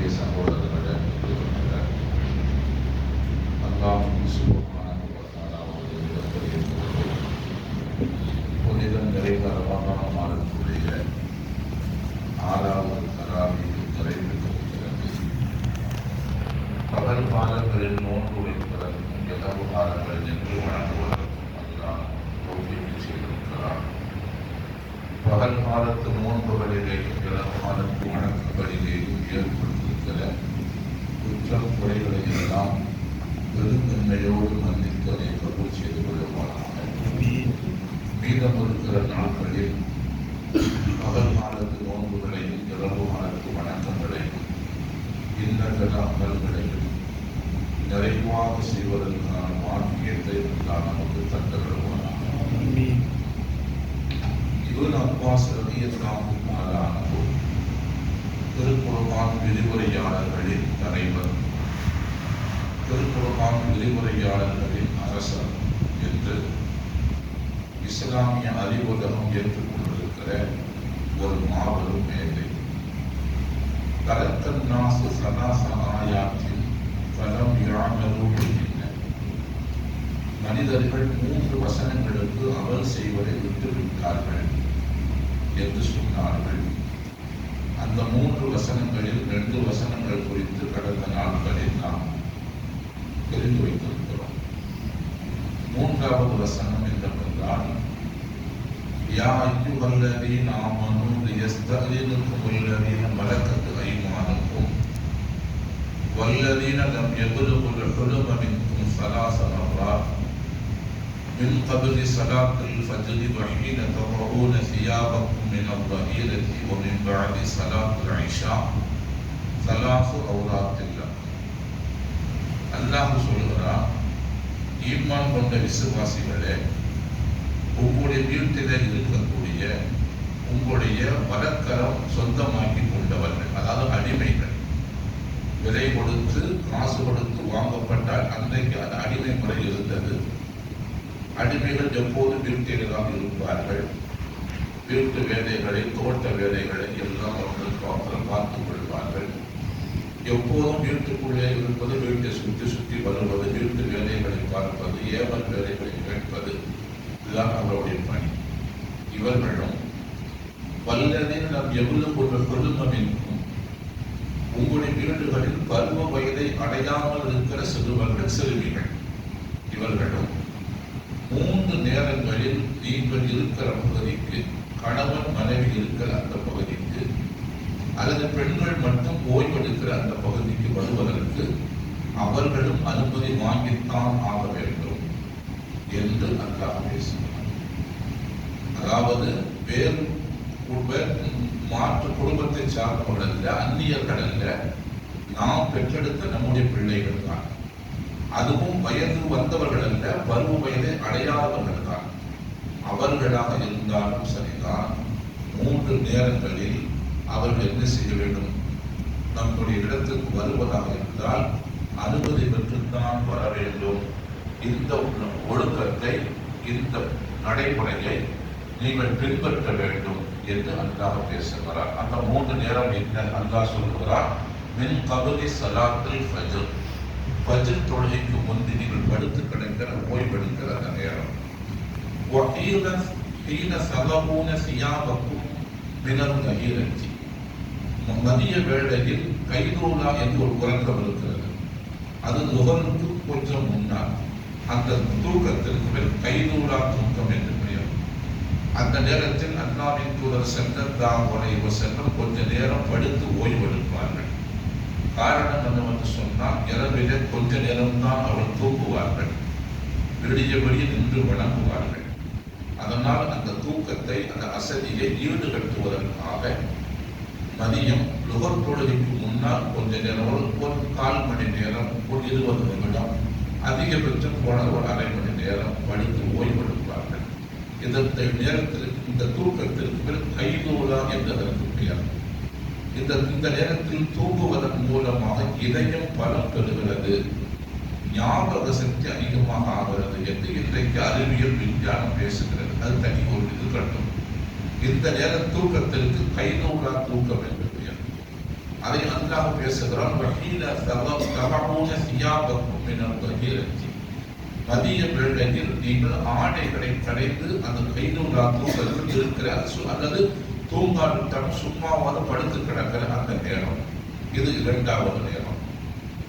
அன்பிற்குரிய சகோதரர்களே, அல்லாஹ் சுப்ஹானஹு வ தஆலாவுடைய மிகப்பெரிய புனிதம் நிறைந்த ரமலான் மாதத்துடைய 6வது தராவீஹ் நிறைவேற்றப்படுகிறது. பகல் காலங்களில் நோன்பு வைப்பதற்கும் இரவு காலங்களில் நின்று வணங்குவதற்கும் அல்லாஹ் தௌஃபீக் செய்திருக்கிறார். பகல் காலத்து நோன்புகளிலேயும் இரவு காலத்து வணக்கங்களிலேயும் ஏற்பட்டிருக்கிற குற்றம் குறைகளை எல்லாம் பெருந்தன்மையோடு மன்னித்ததை கபூல் செய்து கொள்ளுவாராக. மீதம் இருக்கிற நாட்களில் பகல் காலத்து நோன்புகளையும் இரவு காலத்து வணக்கங்களையும் இன்னற்ற அமல்களையும் நிறைவாக செய்வதற்கான வாக்கியத்தை நான் நமக்கு தந்தருவாராக. இப்னு அப்பாஸ் ரலியல்லாஹு தஆலா அன்ஹு திருக்குர்ஆன் விரிவுரையாளர்களின் தலைவர், திருக்குர்ஆன் விரிவுரையாளர்களின் அரசர் என்று இஸ்லாமிய அறிவுலகம் ஏற்றுக்கொண்டிருக்கிற ஒரு மாபெரும் மேதை. தலக்கன் நாசு சலாச ஆயாத்தின் ஃபலம் யஅமலு பிஹின்ன. மனிதர்கள் 3 வசனங்களுக்கு அமல் செய்வதை விட்டுவிட்டார்கள் என்று சொன்னார்கள். அந்த 3 வசனங்களில் 2 வசனங்கள் குறித்து கடந்த நாட்களில் நாம் தெரிந்து வைத்திருக்கிறோம். 3வது வசனம் என்னவென்றால், யா அய்யுஹல்லதீன ஆமனூ லியஸ்தஅதினுக்குமுல்லதீன மலக்கத் ஐமானுக்கும் வல்லதீன லம் யபலுகுல் ஹுலும மின்கும் ஸலாஸ மர்ராத் மின் கப்லி ஸலாத்தில் ஃபஜ்ரி வ ஹீன தضعون ثيابكم من الظهيرة ومن بعد صلاة العشاء ثلاث أوراق لكم. அல்லாஹ் சொல்கிறான், ஈமான் கொண்ட விசுவாசிகளே, உங்களுடைய வீட்டிலே இருக்கக்கூடிய உங்களுடைய வலக்கரம் சொந்தமாக்கி கொண்டவர்கள், அதாவது அடிமைகள், விலை கொடுத்து காசு கொடுத்து வாங்கப்பட்டால் அன்றைக்கு அது அடிமை முறை இருந்தது. அடிமைகள் எப்போது வீட்டில்தான் இருப்பார்கள். வீட்டு வேலைகளை, தோட்ட வேலைகளை எல்லாம் அவர்கள் பார்த்துக் கொள்வார்கள். எப்போதும் வீட்டுக்குள்ளே இருப்பது, வீட்டை சுற்றி சுற்றி வருவது, வீட்டு வேலைகளை பார்ப்பது, ஏவல் வேலைகளை கேட்பது, இதுதான் அவருடைய பணி. இவர்களும் வல்லதின் நம் எவ்வளவு ஒரு குடும்பமின்கும் உங்களுடைய வீடுகளில் பருவ வயதை அடையாமல் இருக்கிற சிறுவர்கள், சிறுமிகள், இவர்களும் 3 நேரங்களில் நீங்கள் இருக்கிற பகுதிக்கு, கணவன் மனைவி இருக்கிற அந்த பகுதிக்கு, அல்லது பெண்கள் மட்டும் ஓய்வெடுக்கிற அந்த பகுதிக்கு வருவதற்கு அவர்களும் அனுமதி வாங்கித்தான் ஆக வேண்டும் என்று அல்லாஹ் பேசுகிறார். அதாவது வேறு மாற்று குடும்பத்தை சார்ந்தவர்கள் அல்ல, அந்நியர்கள் அல்ல, நாம் பெற்றெடுத்த நம்முடைய பிள்ளைகள் தான். அதுவும் வயது வந்தவர்கள் அல்ல, பருவ வயதை அடையாதவர்கள் தான். அவர்களாக இருந்தாலும் சரிதான், 3 நேரங்களில் அவர்கள் என்ன செய்ய வேண்டும்? நம்முடைய இடத்துக்கு வருவதாக இருந்தால் அனுமதி பெற்றுத்தான் வர வேண்டும். இந்த ஒழுக்கத்தை, இந்த நடைமுறையை நீங்கள் பின்பற்ற வேண்டும் என்று அல்லாஹ் பேசுகிறார். அந்த 3 நேரம் என்ன அல்லாஹ் சொல்கிறார்? மின் கபலி ஸலாத்தில் ஃபஜ்ர், ஃபஜ்ர் தொழுகைக்கு முந்தி நீங்கள் படுத்து கிடக்கிற, ஓய்வெடுக்கிற அந்த நேரம். வஹீன ஸலபூன ஸியாபக்கும் மினல் கஹீரத்தி. மதிய வேளையில் கைதூலா என்று ஒரு உறக்கம் இருக்கிறது. அது லுஹருக்கு கொஞ்சம் முன்னால். அந்த தூக்கத்திற்கு பேர் கைதூலா தூக்கம் என்று பெயர். அந்த நேரத்தில் அல்லாஹ்வின் தூதர் ஸல்லல்லாஹு அலைஹி வஸல்லம் கொஞ்ச நேரம் படுத்து ஓய்வெடுப்பார்கள். காரணம் என்னவென்று சொன்னால், இரவிலே கொஞ்ச நேரம்தான் அவர்கள் தூங்குவார்கள், விடிய நின்று வணங்குவார்கள். அதனால் அந்த தூக்கத்தை, அந்த அசதியை ஈடுகட்டுவதற்காக மதியம் லுஹர் தொழுகைக்கு முன்னால் கொஞ்ச நேரம், ஒரு 1/4 மணி நேரம், ஒரு 20 நிமிடம், அதிகபட்சம் போன ஒரு அரை மணி நேரம் படுத்து ஓய்வெடுப்பார்கள். இந்த நேரத்திற்கு, இந்த தூக்கத்திற்கு கைதூலா என்பதற்கு பெயர். இந்த நேரத்தில் தூங்குவதன் மூலமாக இதயம் பலம் பெறுகிறது, ஞாபக சக்தி அதிகமாக ஆகிறது என்று இன்றைக்கு அறிவியல் விஞ்ஞானம் பேசுகிறது. அது தனி ஒரு இது கட்டும். இந்த நேர தூக்கத்திற்கு கைதூலா தூக்கம் என்று பெயர். அதை அந்த அல்லாஹ் பேசுகிறான், வஹீன தபஊன சியாபக்கும் மினல் கஹீரத்தி. மதிய வேளையில் நீங்கள் ஆடைகளை களைந்து அந்த கைநூலா தூங்கத்தில் இருக்கிற அல்லது தூங்காவிட்டால் சும்மாவாக படுத்து கிடக்கிற அந்த நேரம், இது இரண்டாவது நேரம்.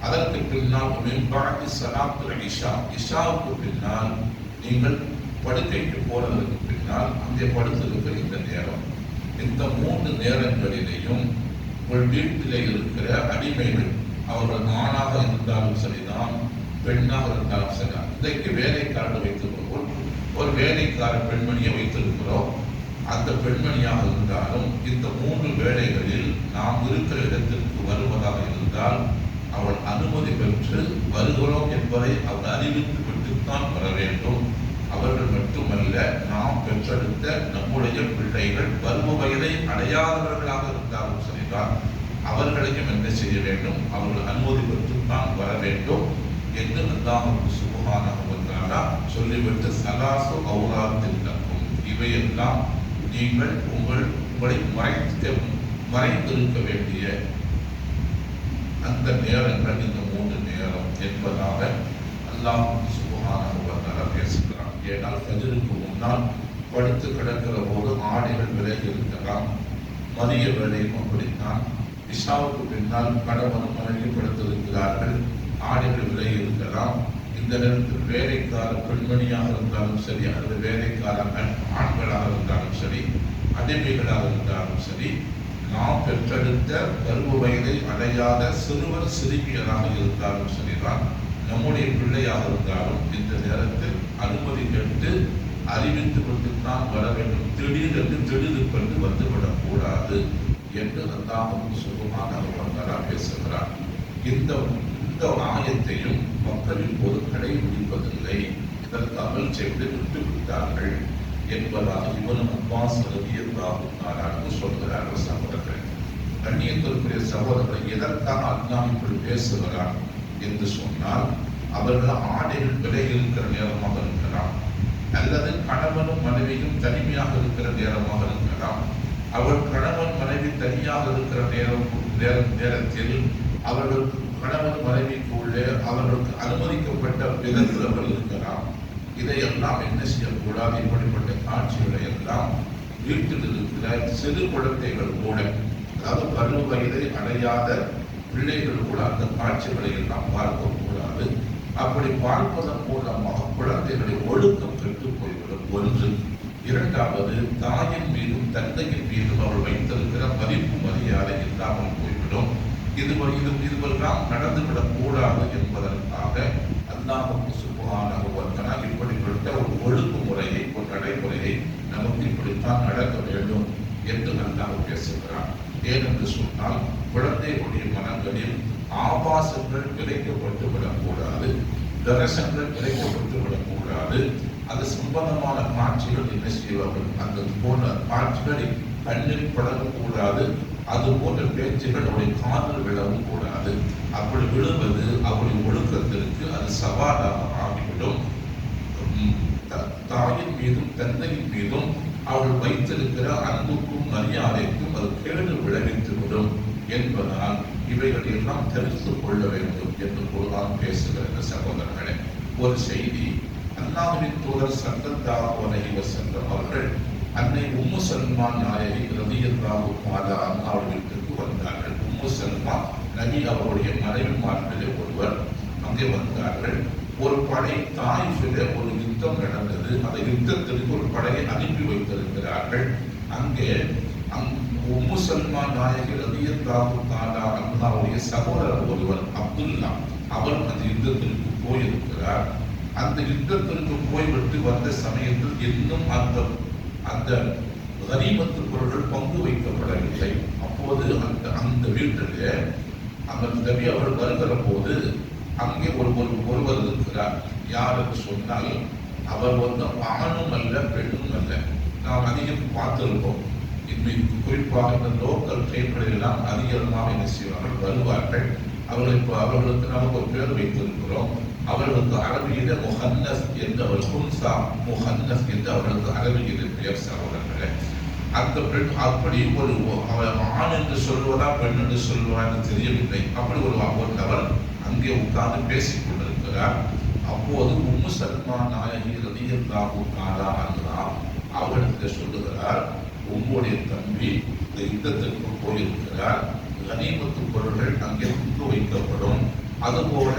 அதற்கு பின்னால் மேம்பாட்டு சலாத்துல் இஷா, இஷாவுக்கு பின்னால் நீங்கள் படுக்கைக்கு போனதற்கு பின்னால் அங்கே படுத்திருக்கிற இந்த நேரம். இந்த 3 நேரங்களிலேயும் உங்கள் வீட்டிலே இருக்கிற அடிமைகள், அவர்கள் ஆணாக இருந்தாலும் சரிதான், பெண்ணாக இருந்தாலும் சரிதான். இன்றைக்கு வேலைக்காரர் வைத்திருக்கிறோம், ஒரு வேலைக்கார பெண்மணியை வைத்திருக்கிறோம். அந்த பெண்மணியாக இருந்தாலும் இந்த 3 வேளைகளில் நாம் இருக்கிற இடத்திற்கு வருவதாக இருந்தால் அவள் அனுமதி பெற்று வருகிறோம் என்பதை அவள் அறிவித்து விட்டுத்தான் வர வேண்டும். அவர்கள் மட்டுமல்ல, நாம் பெற்றெடுத்த நம்முடைய பிள்ளைகள் பருவ வயதை அடையாதவர்களாக இருந்தாலும் சரிதான், அவர்களையும் என்ன செய்ய வேண்டும், அவர்கள் அனுமதி பெற்றுத்தான் வர வேண்டும் என்று அல்லாஹ் சுப்ஹானஹு வ தஆலா சொல்லிவிட்டு ஸலாசு அவ்ராத்தின் லக்கும், இவையெல்லாம் நீங்கள் உங்களை மறைந்திருக்க வேண்டிய அந்த நேரங்கள் இந்த 3 நேரம் என்பதாக அல்லாஹ் சுப்ஹானஹு வ தஆலா பேசுகிறார். ஏனால் ஃபஜ்ருக்கு முன்னால் படுத்து கிடக்கிற போது ஆடைகள் விலகி இருக்கலாம், மதிய வேளையும் அப்படித்தான். இஷாவுக்கு பின்னால் கணவனும் மனைவி படுத்திருக்கிறார்கள், ஆடைகள் விலகி இருக்கலாம். இந்த நேரத்தில் வேலைக்கார பெண்மணியாக இருந்தாலும் சரி, அல்லது வேலைக்கார ஆண்களாக இருந்தாலும் சரி, அடிமைகளாக இருந்தாலும் சரி, நாம் பெற்றெடுத்த பருவ வயதை அடையாத சிறுவர் சிறுமியராக இருந்தாலும் சரிதான், நம்முடைய பிள்ளையாக இருந்தாலும் இந்த நேரத்தில் அனுமதி கேட்டு அறிவித்து கொண்டுதான் வர வேண்டும். திடீரென்று திடீரென்று வந்துவிடக் கூடாது என்று அல்லாஹ் சுப்ஹானஹு வ தஆலா பேசுகிறார். இந்த ஆயத்தையும் மக்கள் இப்போது கடைபிடிப்பதில்லை, இதற்கு அமல் செய்து விட்டுவிட்டார்கள் என்பதாக இப்னு அப்பாஸ் ரலியல்லாஹு தஆலா சொல்கிறார்கள். சகோதரர்கள், கண்ணியத்திற்குரிய சகோதரர்கள், எதற்காக அல்லாஹ் இப்படி பேசுகிறார் என்று சொன்னால், அவர்கள் ஆடைகள் விலகி இருக்கிற நேரமாக இருக்கலாம், அல்லது கணவனும் மனைவியும் தனிமையாக இருக்கிற நேரமாக இருக்கலாம். அவள் கணவன் மனைவி தனியாக இருக்கிற நேரத்தில் அவர்களுக்கு கணவன் மனைவிக்குள்ளே அவர்களுக்கு அனுமதிக்கப்பட்ட விதத்தில் அவர்கள் இருக்கலாம். இதையெல்லாம் என்ன செய்யக்கூடாது, இப்படிப்பட்ட காட்சிகளை எல்லாம் வீட்டில் இருக்கிற சிறு குழந்தைகள் கூட, அதாவது பருவ வயதை அடையாத பிள்ளைகள் கூட அந்த காட்சிகளை எல்லாம் பார்க்கக்கூடாது. அப்படி பார்ப்பதன் மூலமாக குழந்தைகளை ஒழுக்கம் கெட்டு போய்விடும் ஒன்று. இரண்டாவது, தாயின் மீதும் தந்தையின் மீதும் அவள் வைத்திருக்கிற மதிப்பு மரியாதை இல்லாமல் போய்விடும். இதுவெல்லாம் நடந்துவிடக் கூடாது என்பதற்காக அல்லாஹ் சுப்ஹானஹு வ தஆலா இப்படிப்பட்ட ஒரு ஒழுங்குமுறையை, ஒரு நடைமுறையை நமக்கு இப்படித்தான் நடக்க வேண்டும் என்று அல்லாஹ் பேசுகிறார். ஏனென்று சொன்னால், குழந்தைகளுடைய மனங்களில் ஆபாசங்கள் விளைக்கப்பட்டு விடக்கூடாது, தரிசனங்கள் விளைக்கப்பட்டு விடக்கூடாது. அது சம்பந்தமான காட்சிகள் என்ன செய்வார்கள், அந்த போன்ற காட்சிகளை கண்ணில் படக்கூடாது. அது போன்ற பேச்சுகள் அவருடைய காதில் விழவும் கூடாது. அப்படி விழுவது அவருடைய ஒழுக்கத்திற்கு அது சவாலாக ஆகிவிடும். தாயின் மீதும் தந்தையின் மீதும் அவள் வைத்திருக்கிற அன்புக்கும் மரியாதைக்கும் அது கேடு விளைவித்துவிடும் என்பதால் இவைகள் எல்லாம் தெரிந்து கொள்ள வேண்டும் என்று குர்ஆன் பேசுகிற சகோதரர்களே, ஒரு செய்தி, அல்லாஹ்வின் தூதர் ஸல்லல்லாஹு அலைஹி வஸல்லம் அவர்கள் அன்னை உம்மு சல்மா நாயகி ரலியல்லாஹு தஆலா அன்ஹா வீட்டுக்கு வந்தார்கள். உம்மு சல்மா நபி அவருடைய மனைவிமார்களிலே ஒருவர். அங்கே வந்தார்கள். ஒரு படை, தாயிஃபிலே ஒரு யுத்தம் நடந்தது. அந்த யுத்தத்திற்கு ஒரு படையை அனுப்பி வைத்திருக்கிறார்கள். அங்கே உம்மு சல்மா நாயகி ரலியல்லாஹு தஆலா அன்ஹாவுடைய சகோதரர் ஒருவர் அப்துல்லா, அவர் அந்த யுத்தத்திற்கு போயிருக்கிறார். அந்த யுத்தத்திற்கு போய்விட்டு வந்த சமயத்தில் இன்னும் அந்த கனிமத்து பொருட்கள் பங்கு வைக்கப்படவில்லை. அப்போது அந்த வீட்டிலே அந்த நபி அவர்கள் வருகிற போது அங்கே ஒருவர் இருக்கிறார். யார் என்று சொன்னால், அவர் ஆணும் அல்ல பெண்ணும் அல்ல. நாம் அதிகம் பார்த்திருப்போம். குறிப்பாக இந்த லோக்கல் ட்ரெயின்களில் எல்லாம் அதிகமாக என்ன செய்வார்கள், வருவார்கள். அவர்களுக்கு நமக்கு ஒரு பேர் வைத்திருக்கிறோம். அவர்களுக்கு அரபியில முஹன்னஸ் என்று, அவர் ஹுன்சா முஹன்னஸ் என்று அவர்களுக்கு அரபியில பெயர். சகோதரர்களே, அந்த பெண் அப்படி ஒரு ஆண் என்று சொல்வதா பெண் என்று சொல்வதா என்று தெரியவில்லை. அப்படி ஒரு நபர் அங்கே உட்கார்ந்து பேசிக் கொண்டிருக்கிறார். அப்போது உம்மு சல்மா நாயகி ரலியல்லாஹு தஆலா அன்ஹா அவர்களுக்கு சொல்லுகிறார், உங்களுடைய தம்பி இந்த யுத்தத்திற்கு போயிருக்கிறார், கனிமத்து பொருள்கள் அங்கே குண்டு வைக்கப்படும், அதுபோல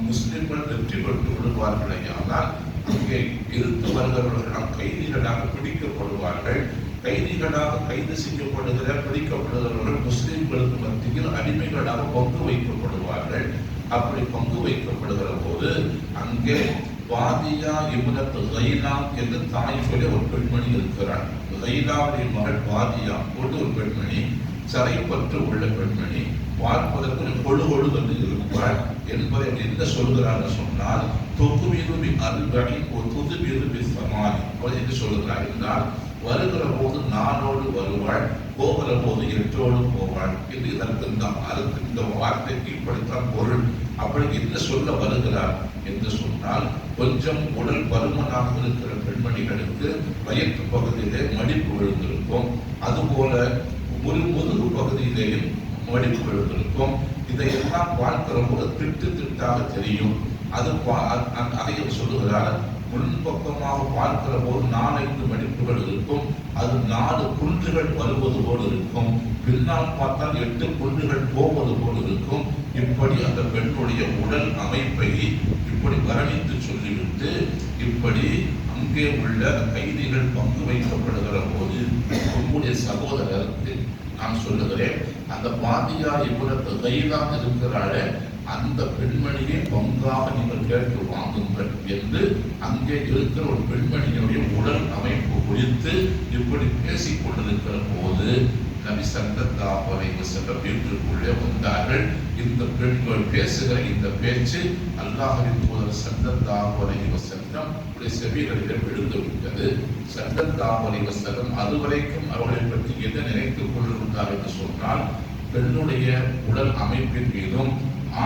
முஸ்லிம்கள் வெற்றி பெற்று விடுவார்களே ஆனால் அங்கே இருந்து வருகிறவர்கள் கைதிகளாக பிடிக்கப்படுவார்கள். கைதிகளாக கைது செய்யப்படுகிற பிடிக்கப்படுகிறவர்கள் முஸ்லிம்களுக்கு மத்தியில் அடிமைகளாக பங்கு வைக்கப்படுவார்கள். அப்படி பங்கு வைக்கப்படுகிற போது அங்கே வாதியா இப்னத் கைலான் என்று தாயிஃபிலே ஒரு பெண்மணி இருக்கிறார். கைலாவுடைய மகள் வாதியா ஒரு பெண்மணி, சரைப்பற்று உள்ள பெண்மணி, பார்ப்பதற்கு கொழு வந்து இருப்பாள் என்பதை என்ன சொல்கிறார் சொன்னால், தொகு மீது அல்படி ஒரு துது மீது சமாளி என்று சொல்கிறார் என்றால், வருகிற போது 4 வருவாள், போகிற போது 8 போவாள் என்று இதற்கு இந்த வார்த்தைக்கு இப்படித்தான் பொருள். அப்படி என்ன சொல்ல வருகிறார் என்று சொன்னால், கொஞ்சம் உடல் பருமனாக இருக்கிற பெண்மணிகளுக்கு வயிற்று பகுதியிலே மடிப்பு விழுந்திருக்கும், அதுபோல முதுகு பகுதியிலேயும் மடிப்பு விழுந்திருக்கும். இதையெல்லாம் பார்க்கிற போது திட்டாக தெரியும். அதையும் சொல்லுகிறார், முன்பக்கமாக பார்க்கிற போது 4-5 மடிப்புகள் இருக்கும், அது 4 குன்றுகள் வருவது போல் இருக்கும், பின்னால் பார்த்தால் 8 குன்றுகள் போவது போல் இருக்கும். இப்படி அந்த பெண்ணுடைய உடல் அமைப்பை இப்படி வர்ணித்து சொல்லிவிட்டு, இப்படி அங்கே உள்ள கைதிகள் பங்கு வைக்கப்படுகிற போது உங்களுடைய சகோதரருக்கு நான் சொல்லுகிறேன், அந்த பாதியா இப்னத் கைலான் இருக்கிறாளே அந்த பெண்மணியை பங்காக நீங்கள் கேட்டு வாங்குங்கள் என்று அங்கே இருக்கிற ஒரு பெண்மணியினுடைய உடல் அமைப்பு குறித்து இப்படி பேசிக் கொண்டிருக்கிற போது நபி ஸல்லல்லாஹு அலைஹி வஸல்லம் வீட்டிற்குள்ளே வந்தார்கள். இந்த பெண்கள் பேசுகிற இந்த பேச்சு அல்லாஹ்வின் தூதர் ஸல்லல்லாஹு அலைஹி வஸல்லம் செவிகளிலே விழுந்து விட்டது. ஸல்லல்லாஹு அலைஹி வஸல்லம் அதுவரைக்கும் அவர்களை பற்றி என்ன நினைத்துக் கொண்டிருந்தார் என்று சொன்னால், பெண்ணுடைய உடல் அமைப்பின் மீதும்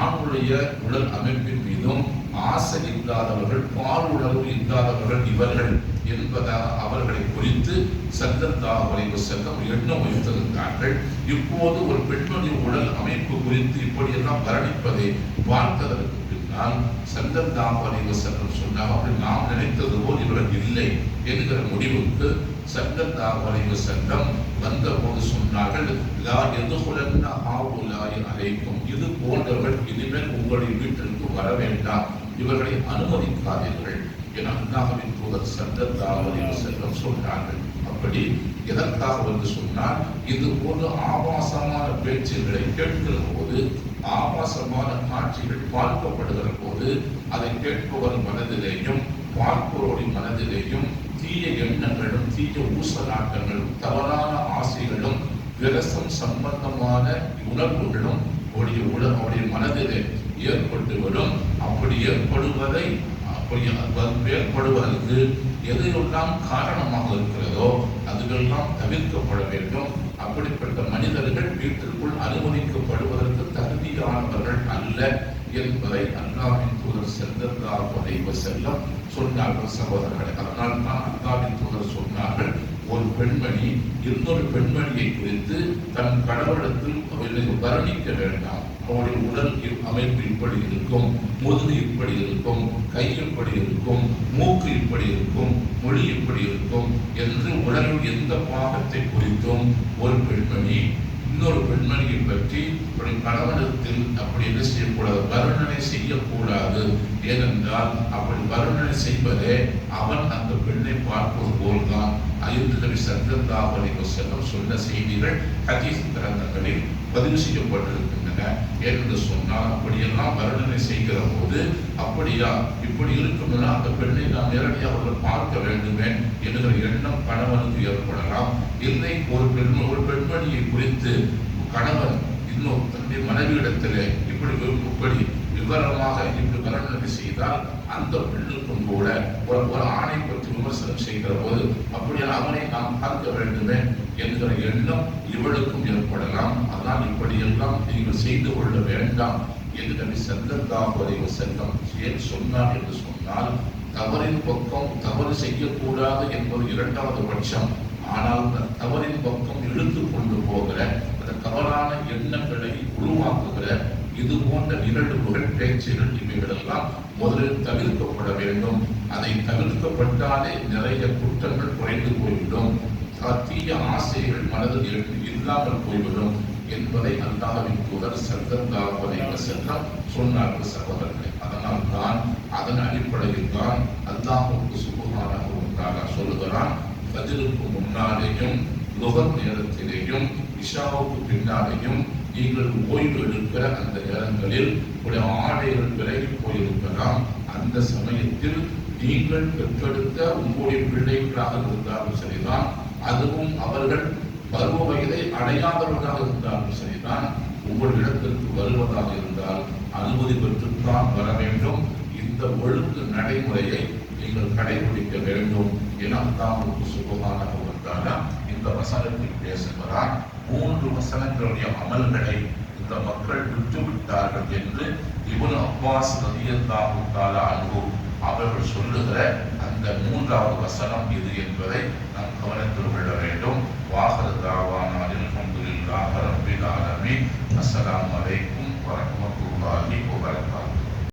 ஆணுடைய உடல் அமைப்பின் மீதும் ஆசை இல்லாதவர்கள், பால் உணர்வு இல்லாதவர்கள் இவர்கள் என்பதாக அவர்களை குறித்து ஸல்லல்லாஹு அலைஹி வஸல்லம் எண்ணம் வைத்திருந்தார்கள். இப்போது ஒரு பெண்ணுடைய உடல் அமைப்பு குறித்து இப்படியெல்லாம் வர்ணிப்பதை பார்த்ததற்கு பின்னால் ஸல்லல்லாஹு அலைஹி வஸல்லம் சொன்னார், அப்படி நாம் நினைத்தது போல் இவர்கள் இல்லை என்கிற முடிவுக்கு ஸல்லல்லாஹு அலைஹி வஸல்லம் வந்த போது சொன்னார்கள், லா யதுகுலன்ன ஹாவுலாயி அலைக்கும், இது போன்றவர்கள் இனிமேல் உங்களுடைய வீட்டிற்கு வர வேண்டாம், இவர்களை அனுமதிக்காதீர்கள் என அல்லாஹ்வின் தூதர் ஸல்லல்லாஹு அலைஹி வஸல்லம் சொன்னார்கள். அப்படி எதற்காக வந்து சொன்னால், இது போன்ற ஆபாசமான பேச்சுகளை கேட்கிற போது, ஆபாசமான காட்சிகள் பார்க்கப்படுகிற போது அதை கேட்பவர் மனதிலேயும் பார்ப்பவருடைய மனதிலேயும் தீய எண்ணங்களும் தீய ஊசலாட்டங்களும் தவறான ஆசைகளும் விரசம் சம்பந்தமான உணர்வுகளும் அவருடைய மனதிலே ஏற்பட்டுவிடும். அப்படி ஏற்படுவதற்கு எதையெல்லாம் காரணமாக இருக்கிறதோ அதுவெல்லாம் தவிர்க்கப்பட வேண்டும். அப்படிப்பட்ட மனிதர்கள் வீட்டிற்குள் அனுமதிக்கப்படுவதற்கு தகுதியானவர்கள் அல்ல என்பதை அல்லாஹ்வின் தூதர் ஸல்லல்லாஹு அலைஹி வஸல்லம் சொன்னார்கள் சகோதரர்களே. அதனால் தான் அல்லாஹ்வின் தூதர் சொன்னார்கள், ஒரு பெண்மணி இன்னொரு பெண்மணியை குறித்து தன் கடவுளத்தில் வர்ணிக்க வேண்டாம். அவருடைய உடல் அமைப்பு இப்படி இருக்கும், முதுகு இப்படி இருக்கும், கை இப்படி இருக்கும், மூக்கு இப்படி இருக்கும், மொழி இப்படி இருக்கும் என்று உடலில் எந்த பாகத்தை குறித்தும் ஒரு பெண்மணி இன்னொரு பெண்மணியை பற்றி கணவனத்தில் அப்படி என்ன செய்யக்கூடாது, வர்ணனை செய்யக்கூடாது. ஏனென்றால் அப்படி வர்ணனை செய்வதே அவன் அந்த பெண்ணை பார்ப்பது போல்தான். நபி ஸல்லல்லாஹு அலைஹி வஸல்லம் சொன்ன செய்திகள் ஹதீஸ் கிரந்தங்களில் பதிவு செய்யப்பட்டிருக்கின்றன. என்று சொன்னால் அப்படியெல்லாம் வர்ணனை செய்கிற போது, அப்படியா இப்படி இருக்கும்னா அந்த பெண்ணை நாம் நேரடியாக அவர்கள் பார்க்க வேண்டுமே என்கிற எண்ணம் கணவனுக்கு ஏற்படலாம். இல்லை, ஒரு பெண்மணியை குறித்து கணவன் இன்னும் தன்னுடைய மனைவியிடத்திலே இப்படி விவரமாக இப்படி வர்ணனை செய்தால் அந்த பெண்ணுக்கும் கூட ஒரு ஆணை பற்றி விமர்சனம் செய்கிற போது அப்படியே அவனை நாம் பார்க்க வேண்டுமே என்கிற எண்ணம் இவளுக்கும் ஏற்படலாம். அதனால் இப்படியெல்லாம் நீங்கள் செய்து கொள்ள வேண்டாம் என்று நபி ஸல்லல்லாஹு அலைஹி வஸல்லம் ஏன் சொன்னார் என்று சொன்னால், தவறின் பக்கம் தவறு செய்யக்கூடாது என்பது இரண்டாவது பட்சம். ஆனால் அந்த தவறின் பக்கம் இழுத்து கொண்டு போகிற அந்த தவறான எண்ணங்களை உருவாக்குகிற இது போன்ற நிகழ்வுகள், பேச்சுகள் இவைகளெல்லாம் முதலில் தவிர்க்கப்பட வேண்டும். அதை தவிர்க்கப்பட்டாலே நிறைய குற்றங்கள் குறைந்து போய்விடும், தீய ஆசைகள் மனதில் இல்லாமல் போய்விடும் என்பதை அல்லாஹ்வின் தூதர் ஸல்லல்லாஹு அலைஹி வஸல்லம் சொன்னார்கள் சகோதரர்களே. அதனால் தான் அதன் அடிப்படையில் தான் அல்லாஹ்வுக்கு சுப்ஹானஹு வ தஆலா சொல்லுகிறான், ஃபஜ்ருக்கு முன்னாலேயும் லுஹர் நேரத்திலேயும் இஷாவுக்கு பின்னாலேயும் நீங்கள் ஓய்வு எடுக்கிற அந்த நேரங்களில் உடைய ஆடைகள் விலகி போயிருக்கலாம். அந்த சமயத்தில் நீங்கள் பெற்றெடுத்த உங்களுடைய பிள்ளைகளாக இருந்தாலும் சரிதான், அதுவும் அவர்கள் பருவ வயதை அடையாதவர்களாக இருந்தாலும் சரிதான், உங்களிடத்திற்கு வருவதாக இருந்தால் அனுமதி பெற்றுத்தான் வர வேண்டும். இந்த ஒழுங்கு நடைமுறையை நீங்கள் கடைபிடிக்க வேண்டும் என அல்லாஹ்வுக்கு சுப்ஹானஹு வ தஆலா இந்த வசனத்தில் பேசுகிறார். 3 வசனங்களுடைய அமல்களை இந்த மக்கள் விட்டுவிட்டார்கள் என்று இப்னு அப்பாஸ் ரலியல்லாஹு தஆலா அன்ஹு அவர்கள் சொல்லுகிற அந்த 3வது வசனம் இது என்பதை நாம் கவனிக்க